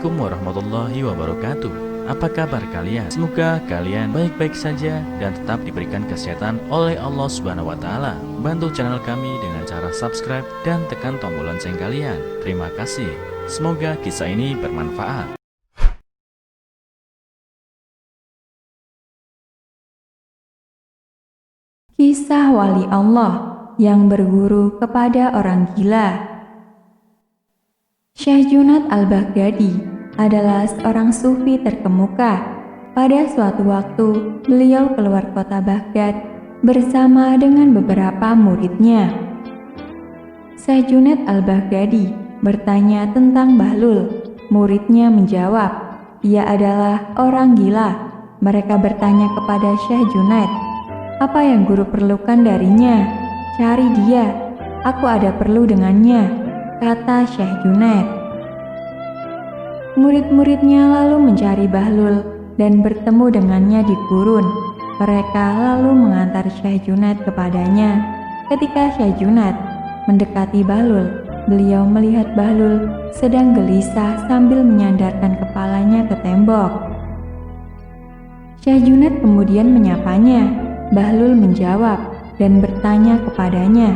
Assalamualaikum warahmatullahi wabarakatuh. Apa kabar kalian? Semoga kalian baik-baik saja dan tetap diberikan kesehatan oleh Allah Subhanahu wa taala. Bantu channel kami dengan cara subscribe dan tekan tombol lonceng kalian. Terima kasih. Semoga kisah ini bermanfaat. Kisah wali Allah yang berguru kepada orang gila. Syekh Junaid al-Baghdadi adalah seorang sufi terkemuka. Pada suatu waktu, beliau keluar kota Baghdad bersama dengan beberapa muridnya. Syekh Junaid al-Baghdadi bertanya tentang Bahlul. Muridnya menjawab, ia adalah orang gila. Mereka bertanya kepada Syekh Junaid, apa yang guru perlukan darinya? Cari dia, aku ada perlu dengannya, kata Syekh Junaid. Murid-muridnya lalu mencari Bahlul dan bertemu dengannya di gurun. Mereka lalu mengantar Syekh Junaid kepadanya. Ketika Syekh Junaid mendekati Bahlul, beliau melihat Bahlul sedang gelisah sambil menyandarkan kepalanya ke tembok. Syekh Junaid kemudian menyapanya. Bahlul menjawab dan bertanya kepadanya,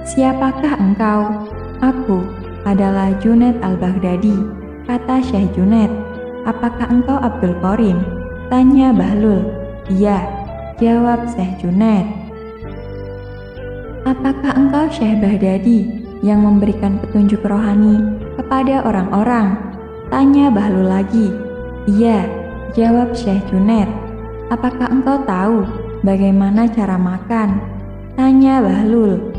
siapakah engkau? Aku adalah Junaid al-Baghdadi, kata Syekh Junaid. Apakah engkau Abdul Qarim? Tanya Bahlul. Iya, jawab Syekh Junaid. Apakah engkau Syekh Baghdadi yang memberikan petunjuk rohani kepada orang-orang? Tanya Bahlul lagi. Iya, jawab Syekh Junaid. Apakah engkau tahu bagaimana cara makan? Tanya Bahlul.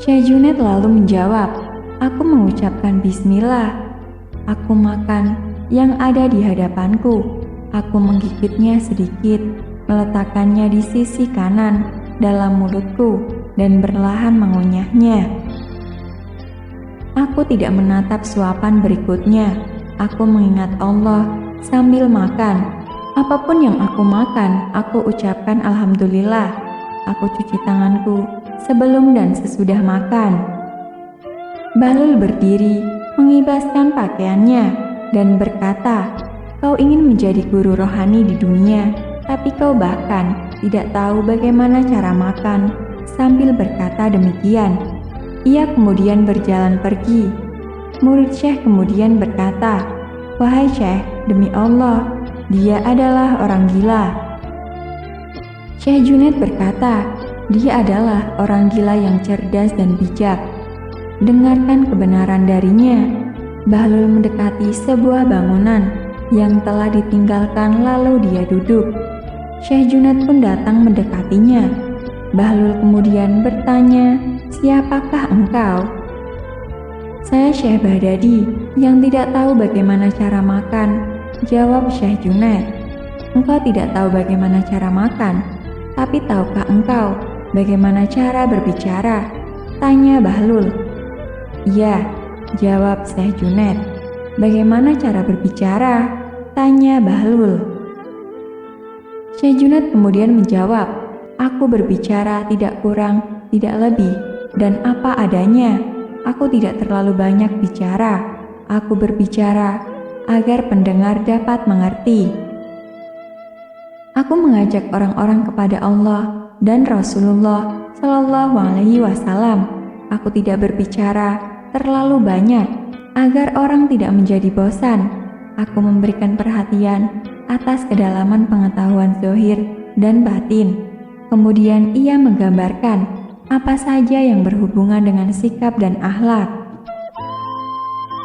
Syekh Junaid lalu menjawab, aku mengucapkan bismillah. Aku makan yang ada di hadapanku. Aku menggigitnya sedikit, meletakkannya di sisi kanan dalam mulutku dan perlahan mengunyahnya. Aku tidak menatap suapan berikutnya. Aku mengingat Allah sambil makan. Apapun yang aku makan, aku ucapkan alhamdulillah. Aku cuci tanganku sebelum dan sesudah makan. Bahlul berdiri, mengibaskan pakaiannya, dan berkata, kau ingin menjadi guru rohani di dunia, tapi kau bahkan tidak tahu bagaimana cara makan. Sambil berkata demikian, ia kemudian berjalan pergi. Murid Syekh kemudian berkata, wahai Syekh, demi Allah, dia adalah orang gila. Syekh Junaid berkata, dia adalah orang gila yang cerdas dan bijak. Dengarkan kebenaran darinya. Bahlul mendekati sebuah bangunan yang telah ditinggalkan lalu dia duduk. Syekh Junaid pun datang mendekatinya. Bahlul kemudian bertanya, siapakah engkau? Saya Syekh Baghdadi yang tidak tahu bagaimana cara makan, jawab Syekh Junaid. Engkau tidak tahu bagaimana cara makan, tapi tahukah engkau bagaimana cara berbicara? Tanya Bahlul. Iya, jawab Syekh Junaid. Bagaimana cara berbicara? Tanya Bahlul. Syekh Junaid kemudian menjawab, aku berbicara tidak kurang, tidak lebih, dan apa adanya. Aku tidak terlalu banyak bicara. Aku berbicara agar pendengar dapat mengerti. Aku mengajak orang-orang kepada Allah dan Rasulullah Shallallahu Alaihi Wasallam. Aku tidak berbicara terlalu banyak agar orang tidak menjadi bosan. Aku memberikan perhatian atas kedalaman pengetahuan zahir dan batin. Kemudian ia menggambarkan apa saja yang berhubungan dengan sikap dan akhlak.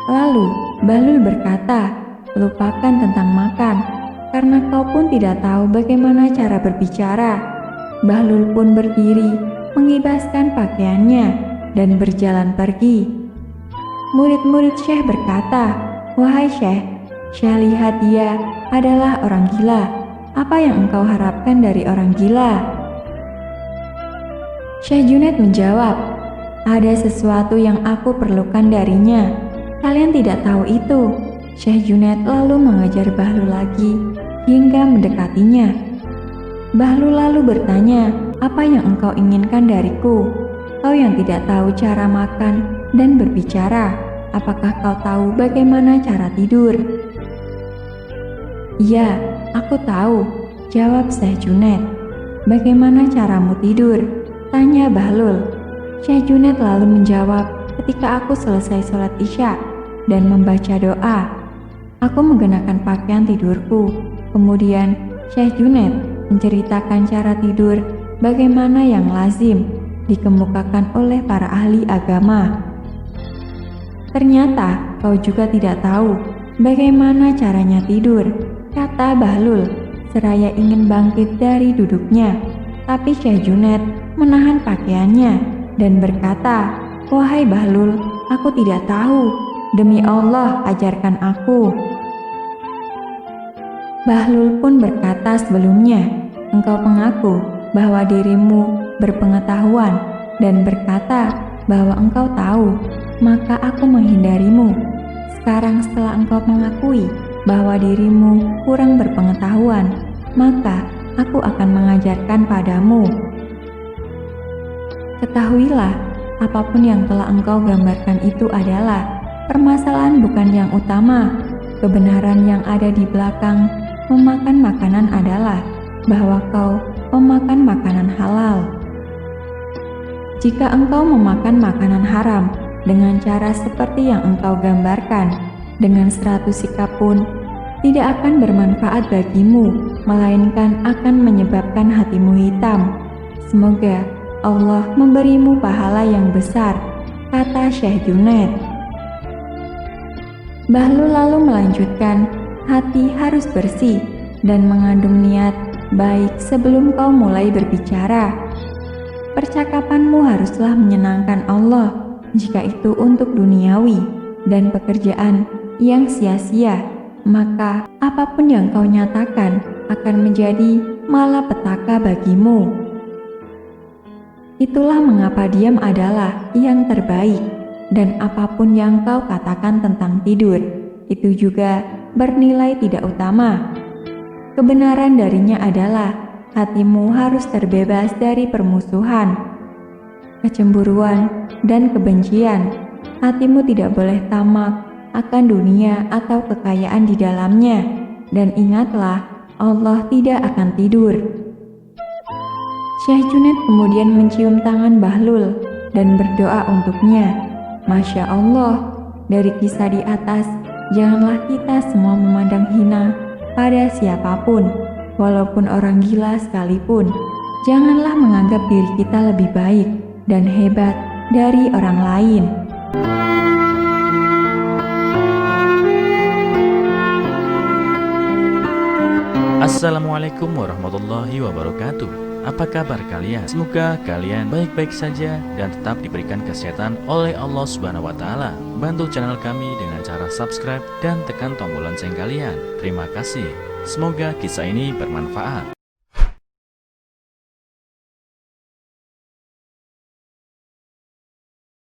Lalu Bahlul berkata, lupakan tentang makan, karena kau pun tidak tahu bagaimana cara berbicara. Bahlul pun berdiri, mengibaskan pakaiannya, dan berjalan pergi. Murid-murid Syekh berkata, wahai Syekh, Syekh lihat dia adalah orang gila. Apa yang engkau harapkan dari orang gila? Syekh Junaid menjawab, ada sesuatu yang aku perlukan darinya. Kalian tidak tahu itu. Syekh Junaid lalu mengejar Bahlul lagi hingga mendekatinya. Bahlul lalu bertanya, apa yang engkau inginkan dariku? Kau yang tidak tahu cara makan dan berbicara, apakah kau tahu bagaimana cara tidur?" "Iya, aku tahu," jawab Syekh Junaid. "Bagaimana caramu tidur?" tanya Bahlul. Syekh Junaid lalu menjawab, "Ketika aku selesai sholat Isya dan membaca doa, aku mengenakan pakaian tidurku." Kemudian Syekh Junaid menceritakan cara tidur bagaimana yang lazim dikemukakan oleh para ahli agama. "Ternyata kau juga tidak tahu bagaimana caranya tidur," kata Bahlul seraya ingin bangkit dari duduknya. Tapi Syekh Junaid menahan pakaiannya dan berkata, "Wahai Bahlul, aku tidak tahu. Demi Allah, ajarkan aku." Bahlul pun berkata sebelumnya, "Engkau mengaku bahwa dirimu berpengetahuan dan berkata bahwa engkau tahu, maka aku menghindarimu. Sekarang setelah engkau mengakui bahwa dirimu kurang berpengetahuan, maka aku akan mengajarkan padamu. Ketahuilah, apapun yang telah engkau gambarkan itu adalah permasalahan bukan yang utama. Kebenaran yang ada di belakang memakan makanan adalah bahwa kau memakan makanan halal. Jika engkau memakan makanan haram dengan cara seperti yang engkau gambarkan, dengan 100 sikap pun tidak akan bermanfaat bagimu, melainkan akan menyebabkan hatimu hitam. Semoga Allah memberimu pahala yang besar," kata Syekh Junaid. Bahlul lalu melanjutkan, "Hati harus bersih dan mengandung niat baik sebelum kau mulai berbicara. Percakapanmu haruslah menyenangkan Allah jika itu untuk duniawi dan pekerjaan yang sia-sia, maka apapun yang kau nyatakan akan menjadi malapetaka bagimu. Itulah mengapa diam adalah yang terbaik, dan apapun yang kau katakan tentang tidur, itu juga bernilai tidak utama. Kebenaran darinya adalah hatimu harus terbebas dari permusuhan, kecemburuan, dan kebencian. Hatimu tidak boleh tamak akan dunia atau kekayaan di dalamnya, dan ingatlah, Allah tidak akan tidur." Syekh Junaid kemudian mencium tangan Bahlul dan berdoa untuknya. Masya Allah, dari kisah di atas, janganlah kita semua memandang hina pada siapapun, walaupun orang gila sekalipun. Janganlah menganggap diri kita lebih baik dan hebat dari orang lain. Assalamualaikum warahmatullahi wabarakatuh. Apa kabar kalian? Semoga kalian baik-baik saja dan tetap diberikan kesehatan oleh Allah Subhanahu wa Ta'ala. Bantu channel kami dengan cara subscribe dan tekan tombol lonceng kalian. Terima kasih. Semoga kisah ini bermanfaat.